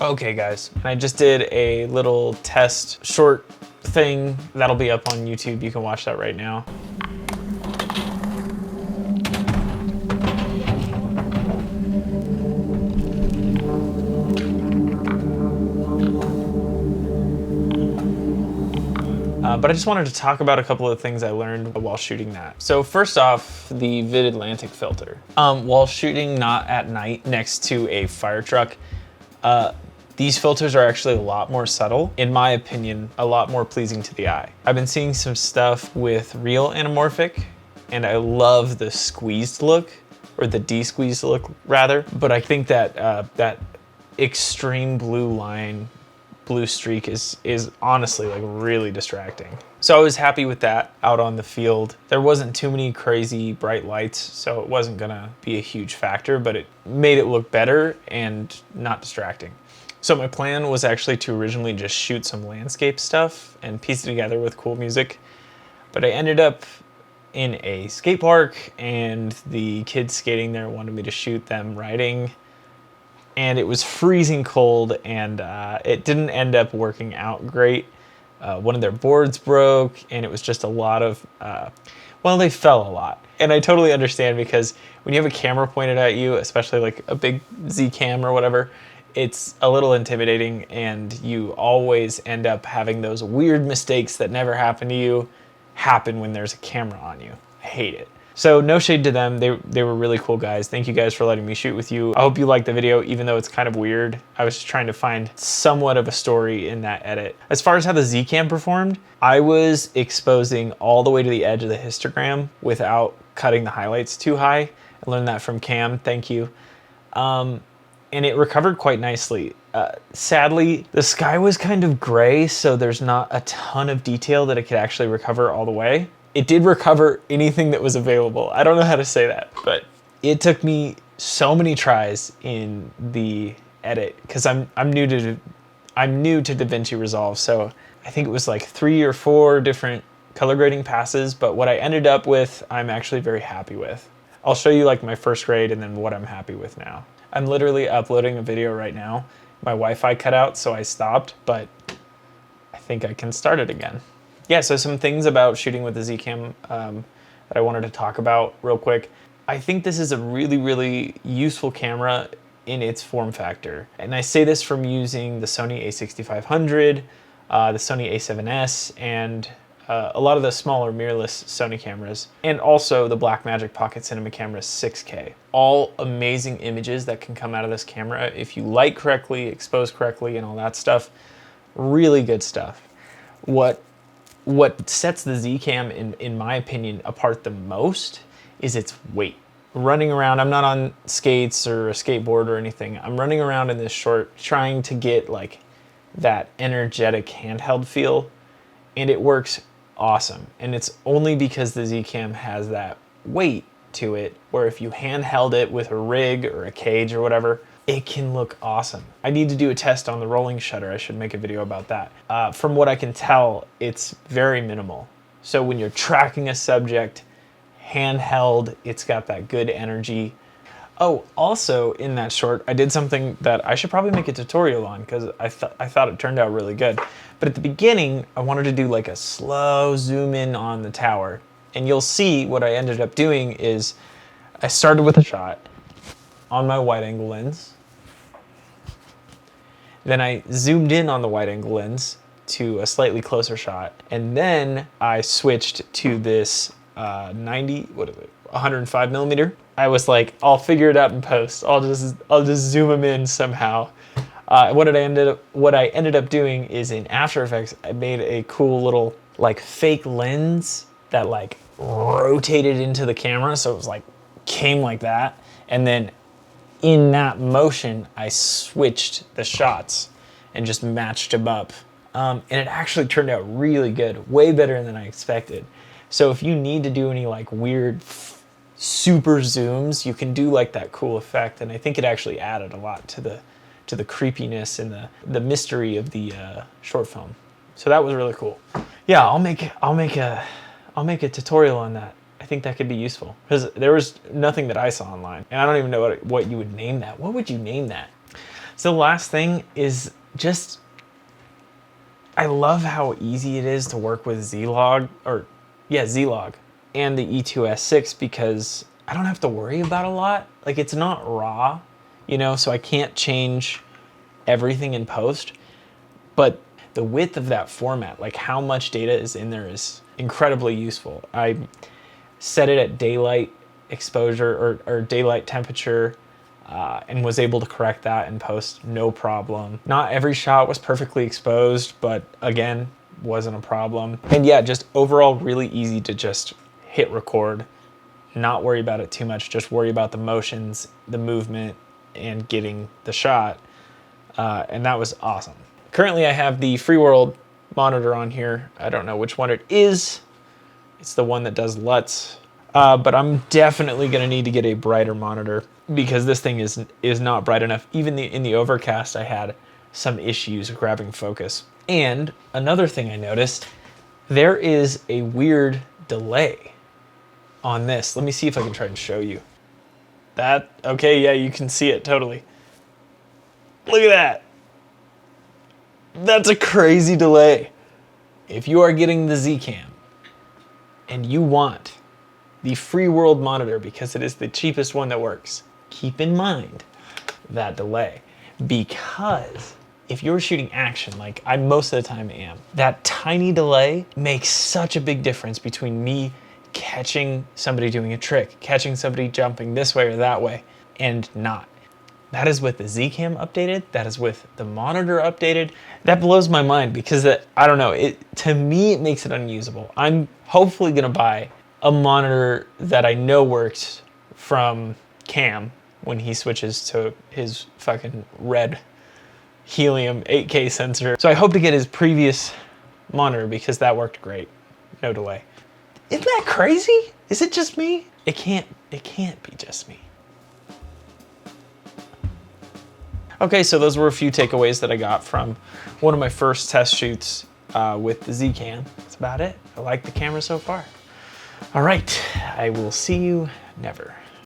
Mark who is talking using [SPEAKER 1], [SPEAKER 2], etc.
[SPEAKER 1] Okay guys, I just did a little test short thing that'll be up on YouTube. You can watch that right now. But I just wanted to talk about a couple of things I learned while shooting that. So first off, the Vid Atlantic filter. While shooting not at night next to a fire truck, these filters are actually a lot more subtle. In my opinion, a lot more pleasing to the eye. I've been seeing some stuff with real anamorphic, and I love the squeezed look, or the de-squeezed look rather. But I think that that extreme blue line, blue streak is honestly like really distracting. So I was happy with that out on the field. There wasn't too many crazy bright lights, so it wasn't gonna be a huge factor, but it made it look better and not distracting. So my plan was actually to originally just shoot some landscape stuff and piece it together with cool music, but I ended up in a skate park and the kids skating there wanted me to shoot them riding, and it was freezing cold, and it didn't end up working out great. One of their boards broke, and it was just a lot of, well, they fell a lot. And I totally understand, because when you have a camera pointed at you, especially like a big Zcam or whatever, it's a little intimidating, and you always end up having those weird mistakes that never happen to you happen when there's a camera on you. I hate it. So no shade to them, they were really cool guys. Thank you guys for letting me shoot with you. I hope you liked the video, even though it's kind of weird. I was just trying to find somewhat of a story in that edit. As far as how the Zcam performed, I was exposing all the way to the edge of the histogram without cutting the highlights too high. I learned that from Cam, thank you. And it recovered quite nicely. Sadly, the sky was kind of gray, so there's not a ton of detail that it could actually recover all the way. It did recover anything that was available. I don't know how to say that, but it took me so many tries in the edit, because I'm new to DaVinci Resolve, so I think it was like 3 or 4 different color grading passes, but what I ended up with, I'm actually very happy with. I'll show you like my first grade and then what I'm happy with now. I'm literally uploading a video right now. My Wi-Fi cut out, so I stopped, but I think I can start it again. Yeah, so some things about shooting with the Zcam that I wanted to talk about real quick. I think this is a really, really useful camera in its form factor. And I say this from using the Sony a6500, the Sony a7S, and a lot of the smaller mirrorless Sony cameras, and also the Blackmagic Pocket Cinema Camera 6K. All amazing images that can come out of this camera if you light correctly, expose correctly, and all that stuff. Really good stuff. What sets the Zcam, in my opinion, apart the most is its weight. Running around, I'm not on skates or a skateboard or anything. I'm running around in this short trying to get like that energetic handheld feel, and it works awesome. And it's only because the Zcam has that weight to it, where if you handheld it with a rig or a cage or whatever, it can look awesome. I need to do a test on the rolling shutter. I should make a video about that. From what I can tell, it's very minimal. So when you're tracking a subject, handheld, it's got that good energy. Oh, also in that short, I did something that I should probably make a tutorial on, because I thought it turned out really good. But at the beginning, I wanted to do like a slow zoom in on the tower. And you'll see what I ended up doing is I started with a shot on my wide angle lens. Then I zoomed in on the wide angle lens to a slightly closer shot. And then I switched to this 105 millimeter. I was like, I'll figure it out in post. I'll just zoom them in somehow. What I ended up doing is in After Effects, I made a cool little like fake lens that like rotated into the camera. So it was like, came like that. And then in that motion, I switched the shots and just matched them up. And it actually turned out really good, way better than I expected. So if you need to do any like weird super zooms, you can do like that cool effect. And I think it actually added a lot to the creepiness and the mystery of the short film. So that was really cool. Yeah, I'll make a tutorial on that. I think that could be useful, because there was nothing that I saw online, and I don't even know what you would name that. What would you name that? So the last thing is just, I love how easy it is to work with Zlog, Zlog and the E2S6, because I don't have to worry about a lot. Like, it's not raw, you know, so I can't change everything in post, but the width of that format, like how much data is in there, is incredibly useful. I set it at daylight exposure or daylight temperature, and was able to correct that in post, no problem. Not every shot was perfectly exposed, but again, wasn't a problem. And yeah, just overall really easy to just hit record, not worry about it too much, just worry about the motions, the movement, and getting the shot. And that was awesome. Currently I have the Freeworld monitor on here. I don't know which one it is. It's the one that does LUTs. But I'm definitely gonna need to get a brighter monitor, because this thing is not bright enough. Even in the overcast, I had some issues grabbing focus. And another thing I noticed, there is a weird delay on this. Let me see if I can try and show you. Okay, yeah, you can see it totally. Look at that. That's a crazy delay. If you are getting the Zcam and you want the Freeworld monitor, because it is the cheapest one that works, keep in mind that delay, because if you're shooting action, like I most of the time am, that tiny delay makes such a big difference between me catching somebody doing a trick, catching somebody jumping this way or that way, and not. That is with the Zcam updated, that is with the monitor updated. That blows my mind, because I don't know, to me it makes it unusable. I'm hopefully gonna buy a monitor that I know works from Cam when he switches to his fucking red helium 8K sensor. So I hope to get his previous monitor, because that worked great, no delay. Isn't that crazy? Is it just me? It can't be just me. Okay, so those were a few takeaways that I got from one of my first test shoots with the Zcam. That's about it. I like the camera so far. All right, I will see you never.